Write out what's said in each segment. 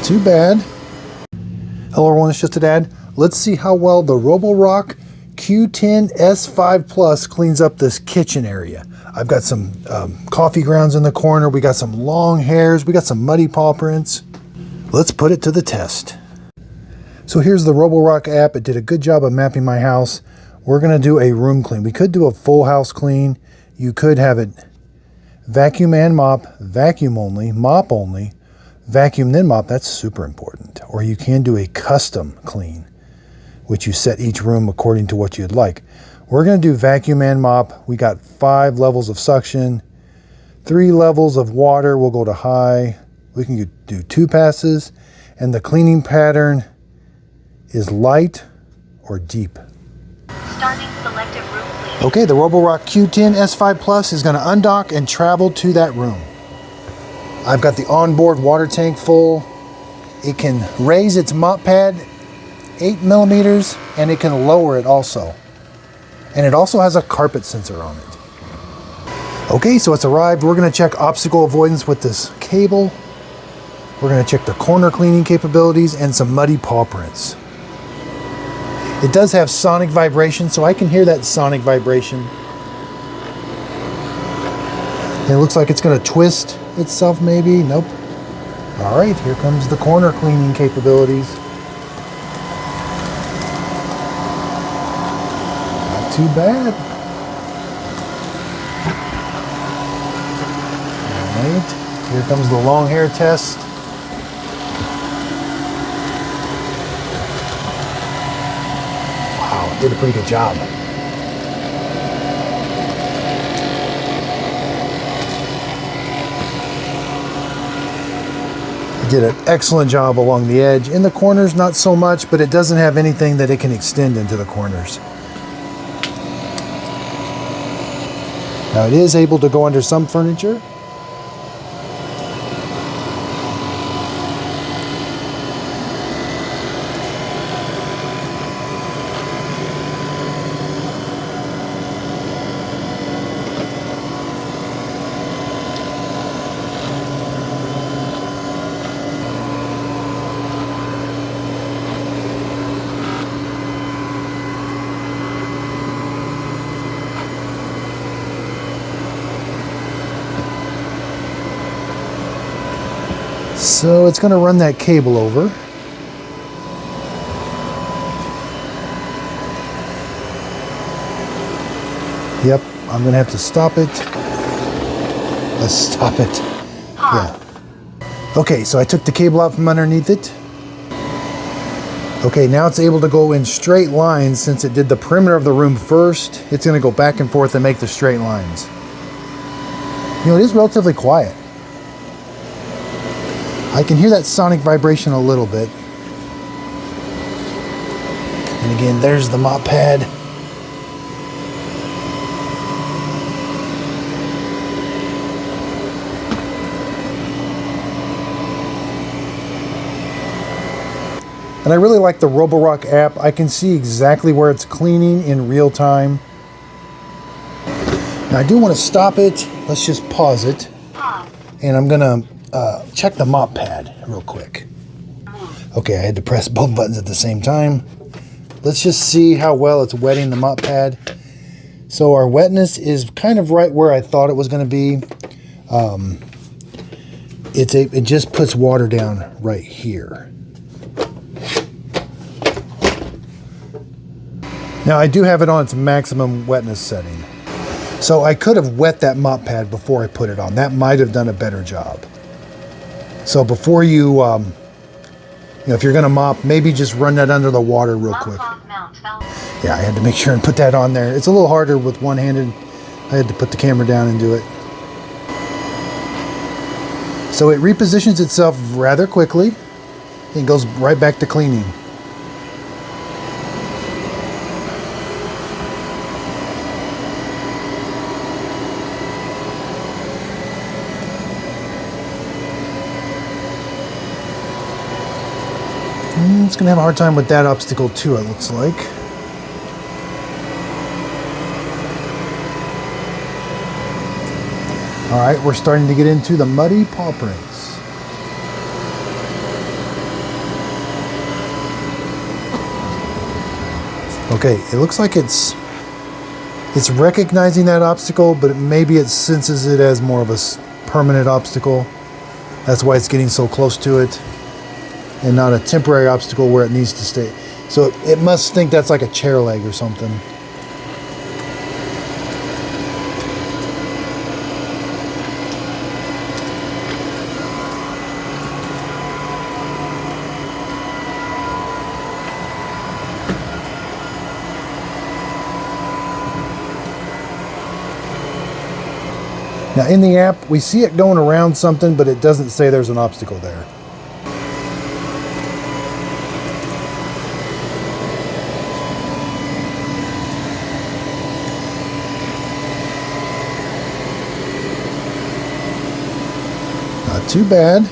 Not too bad. Hello everyone, it's just a dad. Let's see how well the Roborock Q10 S5 Plus cleans up this kitchen area. I've got some coffee grounds in the corner. We got some long hairs. We got some muddy paw prints. Let's put it to the test. So here's the Roborock app. It did a good job of mapping my house. We're going to do a room clean. We could do a full house clean. You could have it vacuum and mop, vacuum only, mop only, vacuum then mop. That's super important. Or you can do a custom clean, which you set each room according to what you'd like. We're going to do vacuum and mop. We got 5 levels of suction, 3 levels of water. We'll go to high. We can do 2 passes, and the cleaning pattern is light or deep. Starting selective room cleaning. Okay, the Roborock Q10 S5 Plus is going to undock and travel to that room. I've got the onboard water tank full. It can raise its mop pad 8 millimeters, and it can lower it also. And it also has a carpet sensor on it. Okay, so it's arrived. We're going to check obstacle avoidance with this cable. We're going to check the corner cleaning capabilities and some muddy paw prints. It does have sonic vibration, so I can hear that sonic vibration. And it looks like it's going to twist itself maybe. Nope. All right, here comes the corner cleaning capabilities. Too bad. All right, here comes the long hair test. Wow, did a pretty good job. It did an excellent job along the edge. In the corners, not so much, but it doesn't have anything that it can extend into the corners. Now it is able to go under some furniture. So it's going to run that cable over. Yep, I'm going to have to stop it. Let's stop it. Yeah. Okay, so I took the cable out from underneath it. Okay, now it's able to go in straight lines. Since it did the perimeter of the room first, it's going to go back and forth and make the straight lines. You know, it is relatively quiet. I can hear that sonic vibration a little bit. And again, there's the mop pad. And I really like the Roborock app. I can see exactly where it's cleaning in real time. Now I do want to stop it. Let's just pause it. And I'm going to check the mop pad real quick. Okay, I had to press both buttons at the same time. Let's just see how well it's wetting the mop pad. So our wetness is kind of right where I thought it was going to be. It just puts water down right here. Now I do have it on its maximum wetness setting. So I could have wet that mop pad before I put it on. That might have done a better job. So before you, if you're going to mop, maybe just run that under the water real quick. Yeah, I had to make sure and put that on there. It's a little harder with one-handed. I had to put the camera down and do it. So it repositions itself rather quickly and goes right back to cleaning. It's going to have a hard time with that obstacle too, it looks like. All right, we're starting to get into the muddy paw prints. Okay, it looks like it's recognizing that obstacle, but maybe it senses it as more of a permanent obstacle. That's why it's getting so close to it, and not a temporary obstacle where it needs to stay. So it must think that's like a chair leg or something. Now in the app, we see it going around something, but it doesn't say there's an obstacle there. Not too bad.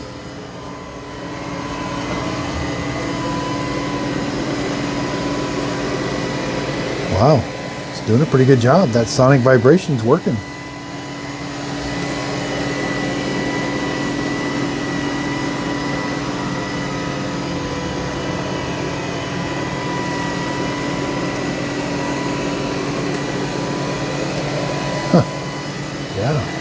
Wow, it's doing a pretty good job. That sonic vibration's working. Yeah.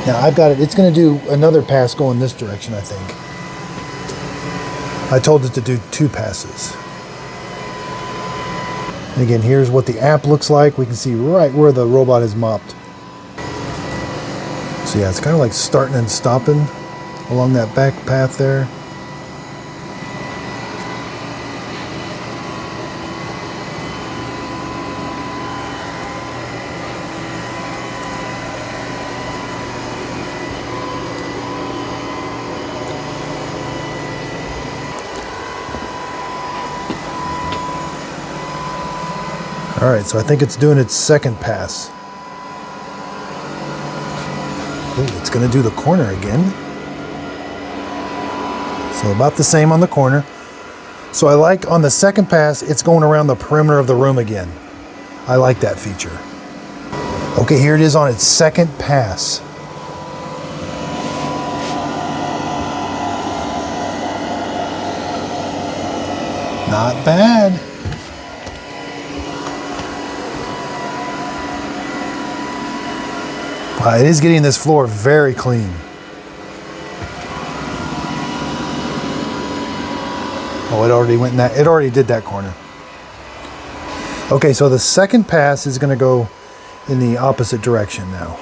Now I've got it. It's going to do another pass going this direction, I think. I told it to do 2 passes. And again, here's what the app looks like. We can see right where the robot is mopped. So yeah, it's kind of like starting and stopping along that back path there. All right, so I think it's doing its second pass. Ooh, it's gonna do the corner again. So about the same on the corner. So I like on the second pass, it's going around the perimeter of the room again. I like that feature. Okay, here it is on its second pass. Not bad. It is getting this floor very clean. Oh, it already went in that. It already did that corner. Okay, so the second pass is going to go in the opposite direction now.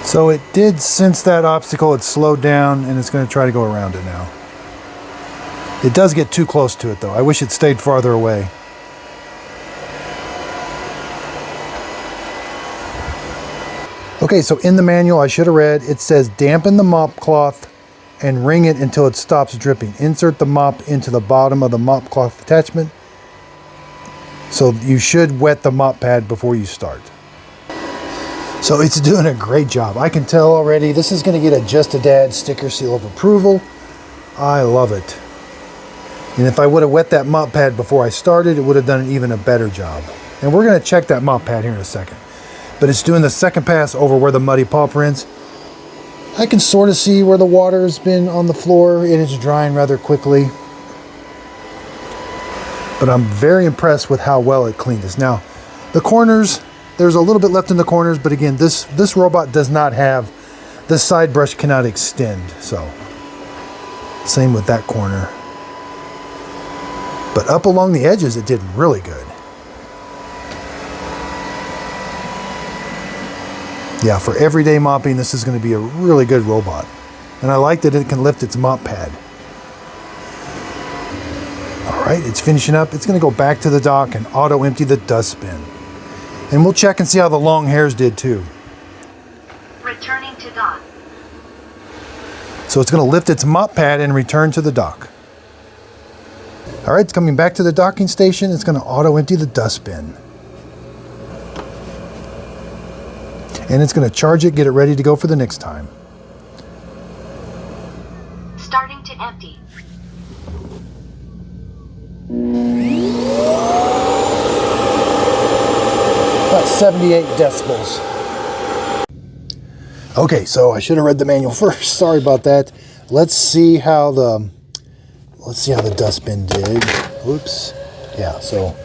So it did sense that obstacle, it slowed down, and it's going to try to go around it now. It does get too close to it though. I wish it stayed farther away. Okay, so in the manual I should have read, it says dampen the mop cloth and wring it until it stops dripping. Insert the mop into the bottom of the mop cloth attachment. So you should wet the mop pad before you start. So it's doing a great job. I can tell already this is going to get a Just a Dad sticker seal of approval. I love it. And if I would have wet that mop pad before I started, it would have done even a better job. And we're going to check that mop pad here in a second. But it's doing the second pass over where the muddy paw prints. I can sort of see where the water has been on the floor. It is drying rather quickly. But I'm very impressed with how well it cleaned this. Now, the corners, there's a little bit left in the corners, but again, this robot does not have, the side brush cannot extend, so same with that corner. But up along the edges, it did really good. Yeah, for everyday mopping, this is going to be a really good robot. And I like that it can lift its mop pad. All right, it's finishing up. It's going to go back to the dock and auto empty the dustbin. And we'll check and see how the long hairs did too. to dock. So it's going to lift its mop pad and return to the dock. All right, it's coming back to the docking station. It's going to auto empty the dustbin. And it's going to charge it, get it ready to go for the next time. Starting to empty. About 78 decibels. Okay, so I should have read the manual first. Sorry about that. Let's see how the dustbin did. Oops. Yeah, so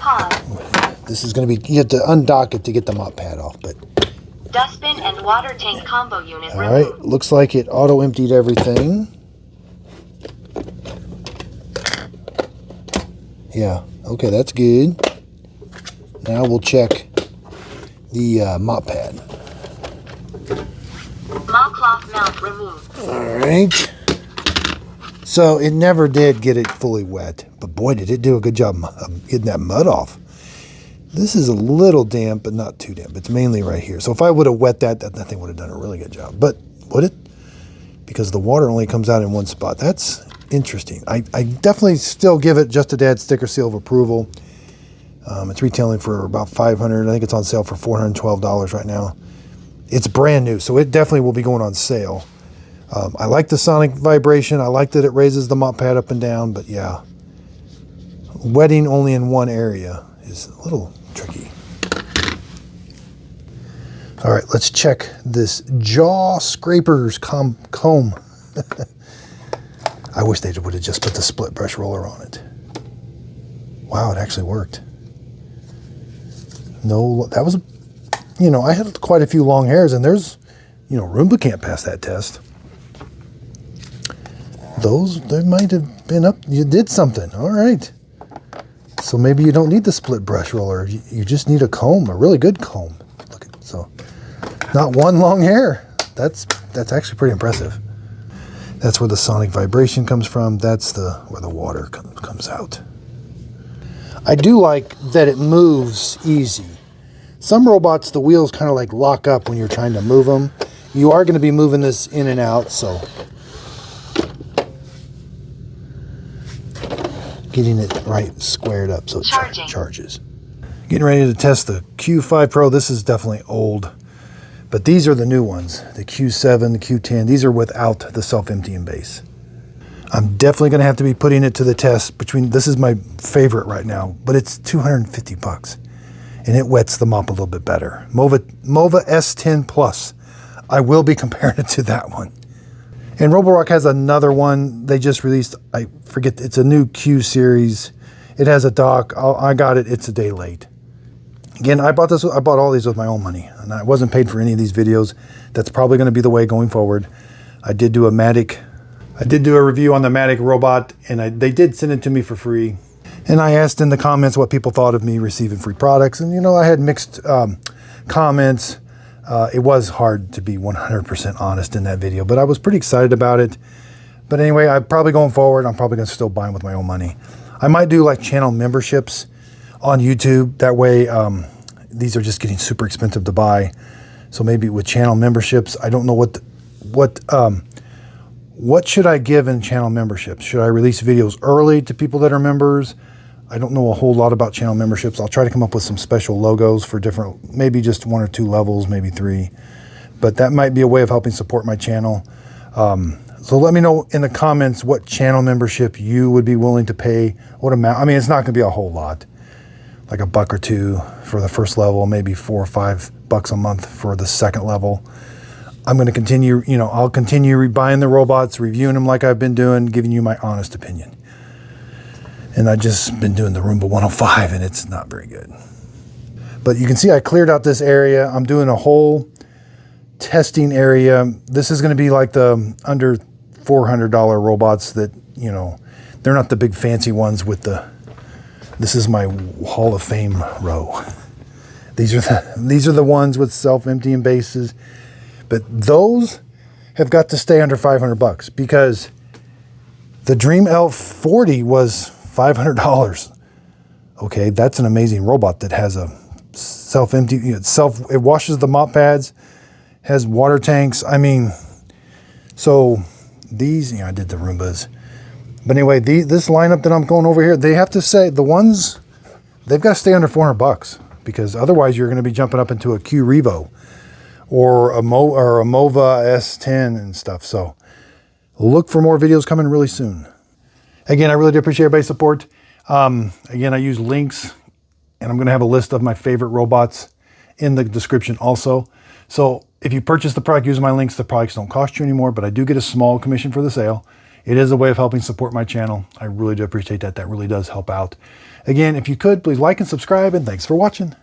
Pause. this is going to be, you have to undock it to get the mop pad off, but Dustbin and water tank combo unit all right, removed. looks like it auto emptied everything. Yeah, okay, that's good. Now we'll check the mop pad. Mop cloth mount removed. All right. So it never did get it fully wet, but boy, did it do a good job of getting that mud off. This is a little damp, but not too damp. It's mainly right here. So if I would have wet that thing would have done a really good job. But would it? Because the water only comes out in one spot. That's interesting. I definitely still give it Just a Dad sticker seal of approval. It's retailing for about $500. I think it's on sale for $412 right now. It's brand new, so it definitely will be going on sale. I like the sonic vibration. I like that it raises the mop pad up and down, but yeah, wetting only in one area is a little tricky. All right, let's check this jaw scrapers comb. I wish they would have just put the split brush roller on it. Wow, it actually worked. No, that was, I had quite a few long hairs, and there's, Roomba can't pass that test. They might have been up, you did something, all right. So maybe you don't need the split brush roller, you just need a comb, a really good comb. Look at, so, not one long hair. That's actually pretty impressive. That's where the sonic vibration comes from. That's where the water comes out. I do like that it moves easy. Some robots, the wheels kind of like lock up when you're trying to move them. You are going to be moving this in and out, so getting it right squared up so it charges. Getting ready to test the Q5 Pro. This is definitely old, but these are the new ones. The Q7, the Q10. These are without the self-emptying base. I'm definitely going to have to be putting it to the test. This is my favorite right now, but it's $250, and it wets the mop a little bit better. Mova S10 Plus. I will be comparing it to that one. And Roborock has another one they just released. I forget, it's a new Q series. It has a dock. I got it. It's a day late. Again, I bought all these with my own money, and I wasn't paid for any of these videos. That's probably going to be the way going forward. I did do a review on the Matic robot, and they did send it to me for free. And I asked in the comments what people thought of me receiving free products, and I had mixed comments. It was hard to be 100% honest in that video, but I was pretty excited about it. But anyway, I'm probably going forward, I'm probably going to still buy them with my own money. I might do like channel memberships on YouTube. That way, these are just getting super expensive to buy. So maybe with channel memberships, I don't know what should I give in channel memberships? Should I release videos early to people that are members? I don't know a whole lot about channel memberships. I'll try to come up with some special logos for different, maybe just 1 or 2 levels, maybe 3. But that might be a way of helping support my channel. So let me know in the comments what channel membership you would be willing to pay, what amount. I mean, it's not going to be a whole lot, like $1 or $2 for the first level, maybe $4 or $5 a month for the second level. I'm going to continue, I'll continue buying the robots, reviewing them like I've been doing, giving you my honest opinion. And I've just been doing the Roomba 105, and it's not very good. But you can see I cleared out this area. I'm doing a whole testing area. This is going to be like the under $400 robots that, they're not the big fancy ones with this is my Hall of Fame row. These are the ones with self-emptying bases. But those have got to stay under $500 because the Dream L40 was $500. Okay, that's an amazing robot that has a self-empty, it washes the mop pads, has water tanks. I mean, so these, I did the Roombas. But anyway, this lineup that I'm going over here, they have to say, the ones, they've got to stay under 400 bucks because otherwise you're going to be jumping up into a Q Revo or a Mova S10 and stuff. So look for more videos coming really soon. Again, I really do appreciate everybody's support. Again, I use links, and I'm going to have a list of my favorite robots in the description also. So if you purchase the product using my links, the products don't cost you anymore, but I do get a small commission for the sale. It is a way of helping support my channel. I really do appreciate that. That really does help out. Again, if you could, please like and subscribe, and thanks for watching.